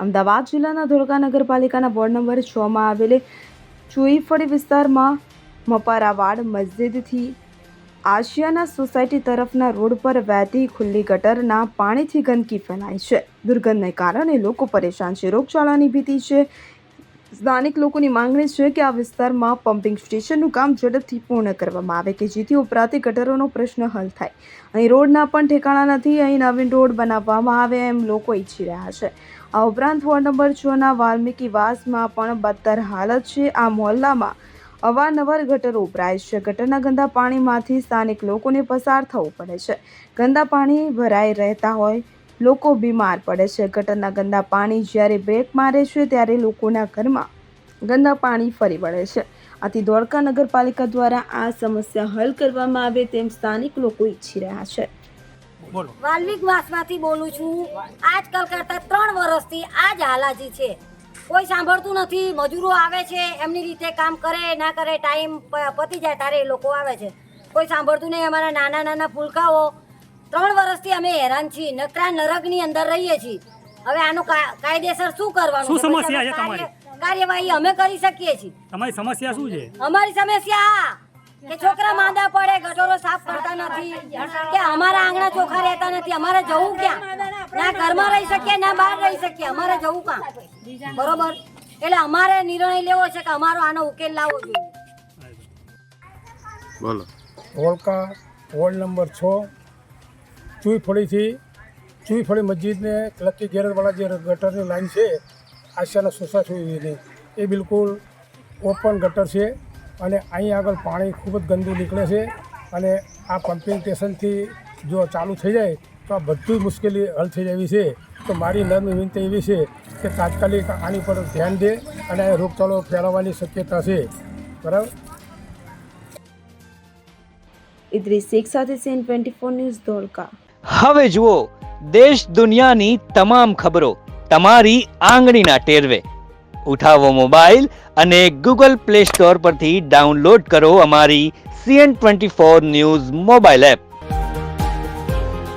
અમદાવાદ જિલ્લાના ધોળકા નગરપાલિકાના ward number 6માં આવેલ ચુઈફળી વિસ્તારમાં મપારાવાડ મસ્જિદથી આશિયાના સોસાયટી તરફના રોડ પર વહેતી ખુલ્લી ગટરના પાણીથી ગંદકી ફેલાય છે. દુર્ગંધને કારણે લોકો પરેશાન છે. રોગચાળાની ભીતિ છે. સ્થાનિક લોકોની માંગણી છે કે આ વિસ્તારમાં પમ્પિંગ સ્ટેશનનું કામ ઝડપથી પૂર્ણ કરવામાં આવે કે જેથી ઉપરાંત ગટરોનો પ્રશ્ન હલ થાય. અહીં રોડના પણ ઠેકાણા નથી. અહીં નવીન રોડ બનાવવામાં આવે એમ લોકો ઈચ્છી રહ્યા છે. આ ઉપરાંત વોર્ડ નંબર 6ના વાલ્મીકી વાસમાં પણ બદતર હાલત છે. આ મોહલ્લામાં અવારનવાર ગટરો ઉભરાય છે. ગટરના ગંદા પાણીમાંથી સ્થાનિક લોકોને પસાર થવું પડે છે. ગંદા પાણી ભરાઈ રહેતા હોય લોકો બીમાર પડે છે. ગટરના ગંદા પાણી જ્યારે બ્રેક મારે છે ત્યારે લોકોના ઘરમાં ગંદા પાણી ફરી વળે છે. આથી ધોળકા નગરપાલિકા દ્વારા આ સમસ્યા હલ કરવામાં આવે તેમ સ્થાનિક લોકો ઈચ્છી રહ્યા છે. વાલ્મીક વાસમાંથી બોલું છું. આજકાલ કરતા 3 વર્ષથી આ જ હાલાજી છે. કોઈ સાંભળતું નથી. મજૂરો આવે છે, એમની રીતે કામ કરે ના કરે, ટાઈમ પતી જાય ત્યારે એ લોકો આવે છે. કોઈ સાંભળતું નહીં. અમારા નાના નાના ફૂલકાઓ 3 વર્ષથી અમે હેરાન છીએ. નકરા નરકની અંદર રહીએ છીએ. હવે આનું કાયદેસર શું કરવાનું? શું સમસ્યા છે તમારી? કાર્યવાહી અમે કરી શકીએ છીએ. તમારી સમસ્યા શું છે? અમારી સમસ્યા કે છોકરા માંદા પડે, ગટરો સાફ કરતા નથી, કે અમારા આંગણા ચોખ્ખા રહેતા નથી. અમારે જવું ક્યાં? ના ઘરમાં રહી શકીએ ના બહાર રહી શકીએ. અમારે જવું ક્યાં? બરોબર. એટલે અમારે નિર્ણય લેવો છે કે અમારો આનો ઉકેલ લાવવો જોઈએ. બોલો. ધોળકા વોર્ડ નંબર 6 ચુઈફળી મસ્જિદને લકી ગેરેજવાળા જે ગટરની લાઈન છે આશિયાના સોસાયટીની, એ બિલકુલ ઓપન ગટર છે અને અહીં આગળ પાણી ખૂબ જ ગંદુ નીકળે છે. અને આ પમ્પિંગ સ્ટેશનથી જો ચાલુ થઈ જાય તો આ બધી મુશ્કેલી હલ થઈ જવી છે. તો મારી નમ્ર વિનંતી એવી છે કે તાત્કાલિક આની પર ધ્યાન દે અને રોગચાળો ફેલાવવાની શક્યતા છે. બરાબર. ઇદ્રીસ શેખ સાથે સીન 24 ન્યૂઝ ધોળકા. હવે જુઓ દેશ દુનિયાની તમામ ખબરો તમારી આંગળીના ટેરવે. ઉઠાવો મોબાઈલ અને ગૂગલ પ્લે સ્ટોર પરથી ડાઉનલોડ કરો અમારી CN24 ન્યૂઝ મોબાઈલ એપ.